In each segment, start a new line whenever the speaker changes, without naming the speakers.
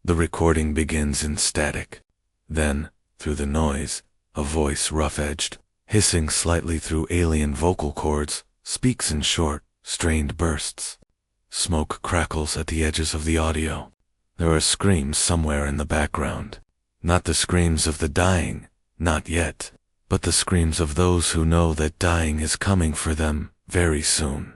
The recording begins in static. Then, through the noise, a voice rough-edged, hissing slightly through alien vocal cords, speaks in short, strained bursts. Smoke crackles at the edges of the audio. There are screams somewhere in the background. Not the screams of the dying, not yet, but the screams of those who know that dying is coming for them very soon.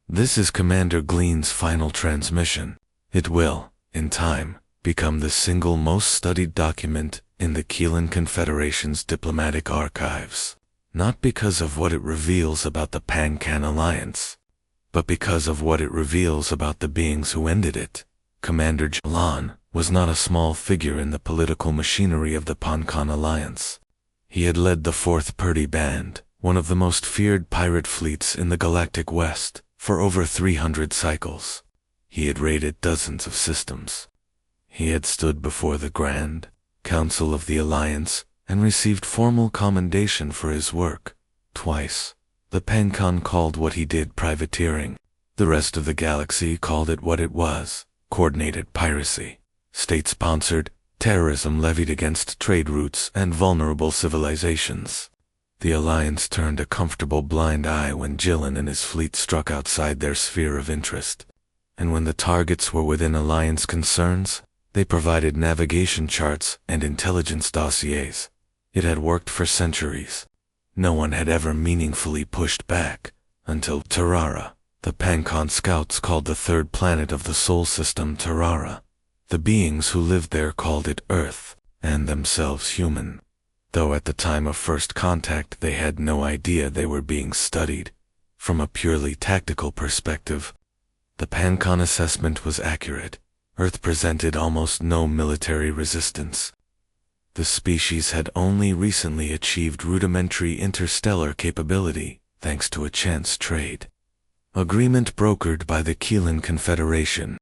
This is Commander Gleen's final transmission. It will, in time, become the single most studied document in the Keelan Confederation's diplomatic archives. Not because of what it reveals about the Pan-Can Alliance, but because of what it reveals about the beings who ended it. Commander Jalan was not a small figure in the political machinery of the Pan-Can Alliance. He had led the 4th Purdy Band, one of the most feared pirate fleets in the Galactic West, for over 300 cycles. He had raided dozens of systems. He had stood before the Grand Council of the Alliance and received formal commendation for his work. Twice. The Pan-Can called what he did privateering. The rest of the galaxy called it what it was: coordinated piracy, state-sponsored terrorism levied against trade routes and vulnerable civilizations. The Alliance turned a comfortable blind eye when Jilin and his fleet struck outside their sphere of interest. And when the targets were within Alliance concerns, they provided navigation charts and intelligence dossiers. It had worked for centuries. No one had ever meaningfully pushed back, until Terrara. The Pan-Can scouts called the 3rd planet of the Sol system Terrara. The beings who lived there called it Earth, and themselves human. Though at the time of first contact they had no idea they were being studied. From a purely tactical perspective, the Pan-Can assessment was accurate. Earth presented almost no military resistance. The species had only recently achieved rudimentary interstellar capability, thanks to a chance trade agreement brokered by the Keelan Confederation.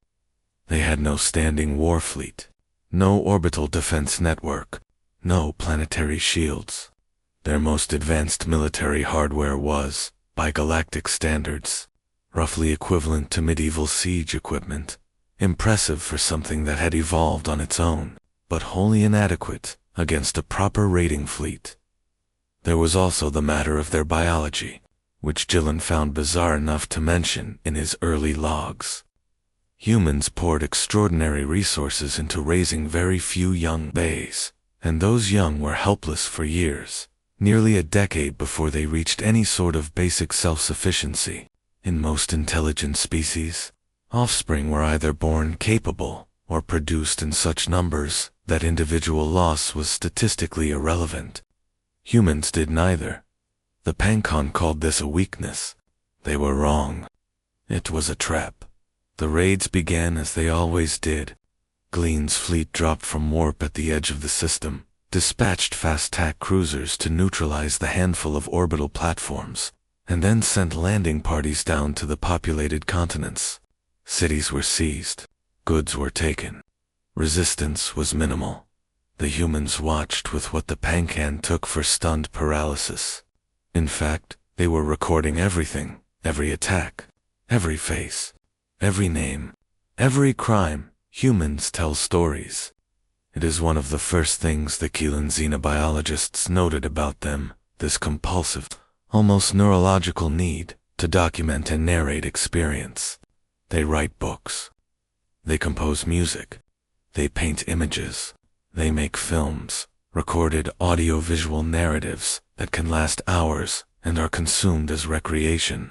They had no standing war fleet, no orbital defense network, no planetary shields. Their most advanced military hardware was, by galactic standards, roughly equivalent to medieval siege equipment. Impressive for something that had evolved on its own, but wholly inadequate against a proper raiding fleet. There was also the matter of their biology, which Jilin found bizarre enough to mention in his early logs. Humans poured extraordinary resources into raising very few young bays, and those young were helpless for years, nearly a decade before they reached any sort of basic self-sufficiency. In most intelligent species, offspring were either born capable or produced in such numbers that individual loss was statistically irrelevant. Humans did neither. The Pan-Can called this a weakness. They were wrong. It was a trap. The raids began as they always did. Gleen's fleet dropped from warp at the edge of the system, dispatched fast-tack cruisers to neutralize the handful of orbital platforms, and then sent landing parties down to the populated continents. Cities were seized. Goods were taken. Resistance was minimal. The humans watched with what the Pan-Can took for stunned paralysis. In fact, they were recording everything, every attack, every face, every name, every crime. Humans tell stories. It is one of the first things the Keelan xenobiologists noted about them, this compulsive, almost neurological need to document and narrate experience. They write books. They compose music. They paint images. They make films, recorded audio-visual narratives that can last hours and are consumed as recreation.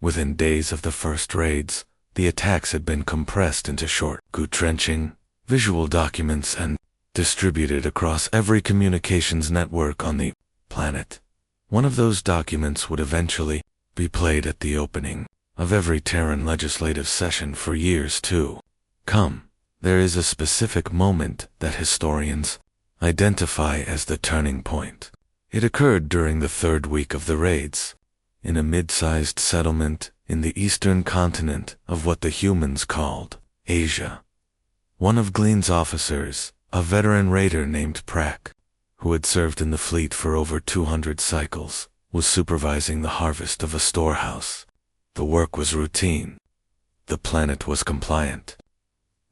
Within days of the first raids, the attacks had been compressed into short, gut-wrenching, visual documents and distributed across every communications network on the planet. One of those documents would eventually be played at the opening of every Terran legislative session for years to come. There is a specific moment that historians identify as the turning point. It occurred during the 3rd week of the raids, in a mid-sized settlement in the eastern continent of what the humans called Asia. One of Gleen's officers, a veteran raider named Prak, who had served in the fleet for over 200 cycles, was supervising the harvest of a storehouse. The work was routine. The planet was compliant.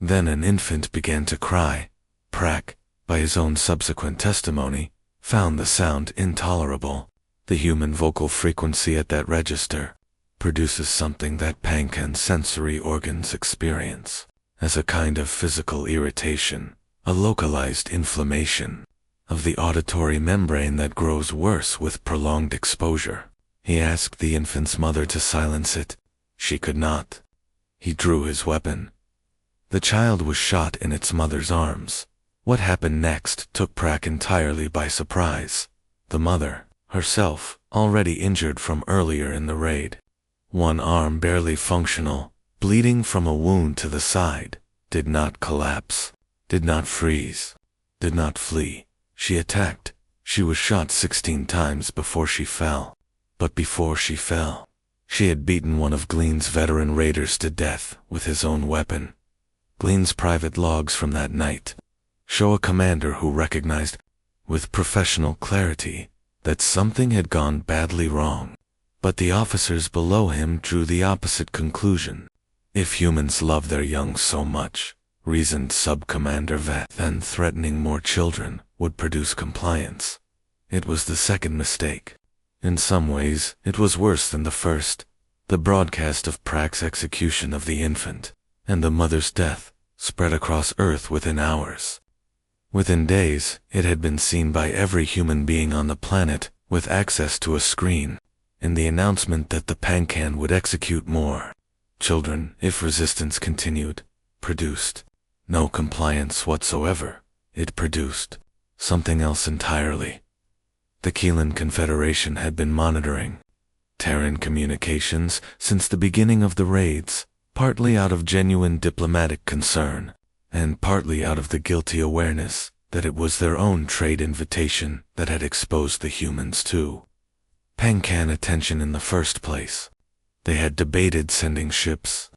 Then an infant began to cry. Prak, by his own subsequent testimony, found the sound intolerable. The human vocal frequency at that register produces something that Pancan's sensory organs experience as a kind of physical irritation, a localized inflammation of the auditory membrane that grows worse with prolonged exposure. He asked the infant's mother to silence it. She could not. He drew his weapon. The child was shot in its mother's arms. What happened next took Prak entirely by surprise. The mother, herself, already injured from earlier in the raid, one arm barely functional, bleeding from a wound to the side, did not collapse, did not freeze, did not flee. She attacked. She was shot 16 times before she fell. But before she fell, she had beaten one of Gleen's veteran raiders to death with his own weapon. Gleen's private logs from that night show a commander who recognized, with professional clarity, that something had gone badly wrong. But the officers below him drew the opposite conclusion. If humans love their young so much, reasoned Sub-Commander Vat, then threatening more children would produce compliance. It was the second mistake. In some ways, it was worse than the first. The broadcast of Prak's execution of the infant and the mother's death spread across Earth within hours. Within days, it had been seen by every human being on the planet with access to a screen, in the announcement that the Pancan would execute more children if resistance continued. Produced no compliance whatsoever. It produced something else entirely. The Keelan Confederation had been monitoring Terran communications since the beginning of the raids, partly out of genuine diplomatic concern, and partly out of the guilty awareness that it was their own trade invitation that had exposed the humans to Pancan attention in the first place. They had debated sending ships.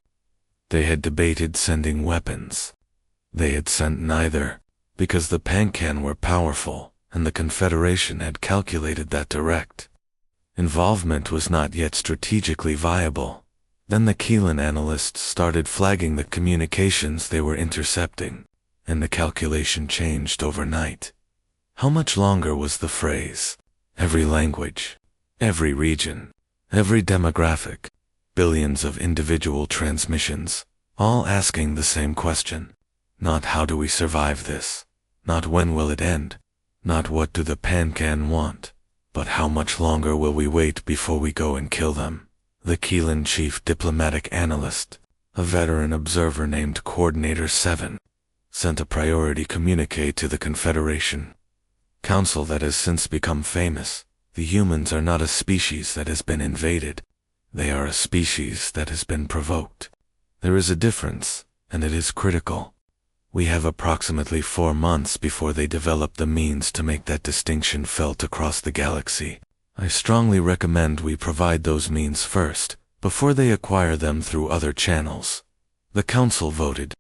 They had debated sending weapons. They had sent neither, because the Pancan were powerful, and the Confederation had calculated that direct involvement was not yet strategically viable. Then the Keelan analysts started flagging the communications they were intercepting, and the calculation changed overnight. How much longer was the phrase, every language, every region, every demographic, billions of individual transmissions, all asking the same question? Not how do we survive this? Not when will it end? Not what do the Pancan want? But how much longer will we wait before we go and kill them? The Keelan chief diplomatic analyst, a veteran observer named Coordinator 7, sent a priority communique to the Confederation Council that has since become famous. The humans are not a species that has been invaded. They are a species that has been provoked. There is a difference, and it is critical. We have approximately 4 months before they develop the means to make that distinction felt across the galaxy. I strongly recommend we provide those means first, before they acquire them through other channels. The Council voted.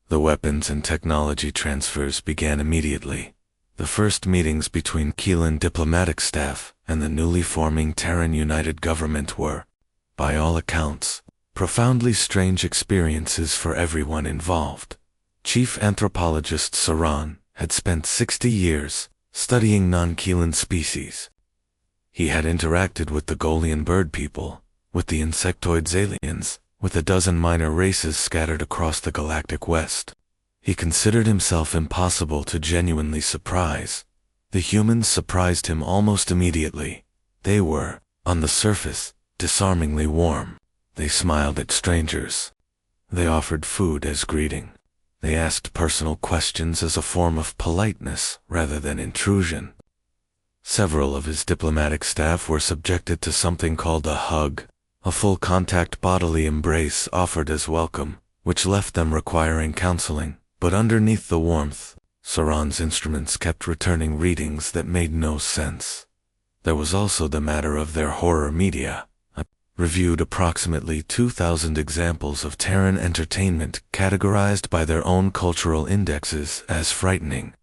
The weapons and technology transfers began immediately. The first meetings between Keelan diplomatic staff and the newly forming Terran United Government were, by all accounts, profoundly strange experiences for everyone involved. Chief anthropologist Saran had spent 60 years studying non-Keelan species. He had interacted with the Golian bird people, with the insectoid aliens, with a dozen minor races scattered across the galactic west. He considered himself impossible to genuinely surprise. The humans surprised him almost immediately. They were, on the surface, disarmingly warm. They smiled at strangers. They offered food as greeting. They asked personal questions as a form of politeness rather than intrusion. Several of his diplomatic staff were subjected to something called a hug, a full-contact bodily embrace offered as welcome, which left them requiring counseling. But underneath the warmth, Saran's instruments kept returning readings that made no sense. There was also the matter of their horror media. I reviewed approximately 2,000 examples of Terran entertainment categorized by their own cultural indexes as frightening.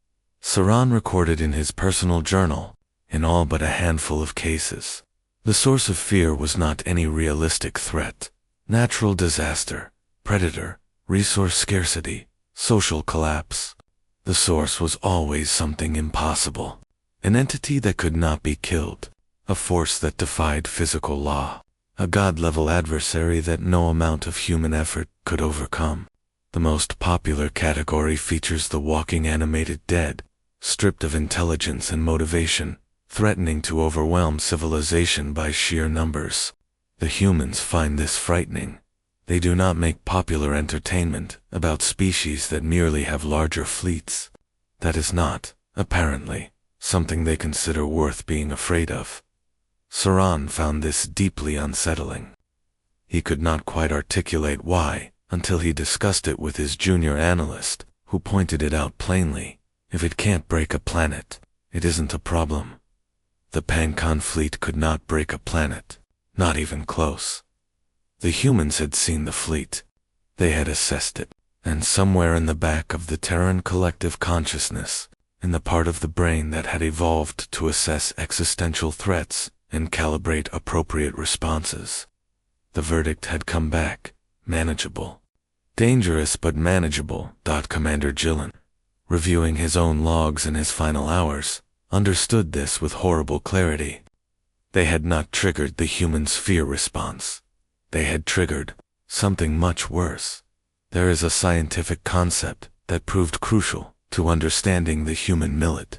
Saran recorded in his personal journal, in all but a handful of cases, the source of fear was not any realistic threat. Natural disaster, predator, resource scarcity, social collapse. The source was always something impossible. An entity that could not be killed. A force that defied physical law. A god-level adversary that no amount of human effort could overcome. The most popular category features the walking animated dead, stripped of intelligence and motivation, threatening to overwhelm civilization by sheer numbers. The humans find this frightening. They do not make popular entertainment about species that merely have larger fleets. That is not, apparently, something they consider worth being afraid of. Saran found this deeply unsettling. He could not quite articulate why, until he discussed it with his junior analyst, who pointed it out plainly. If it can't break a planet, it isn't a problem. The Pancon fleet could not break a planet, not even close. The humans had seen the fleet. They had assessed it, and somewhere in the back of the Terran collective consciousness, in the part of the brain that had evolved to assess existential threats and calibrate appropriate responses, the verdict had come back: manageable. Dangerous but manageable. Commander Gillen, reviewing his own logs in his final hours, understood this with horrible clarity. They had not triggered the human's fear response. They had triggered something much worse. There is a scientific concept that proved crucial to understanding the human millet.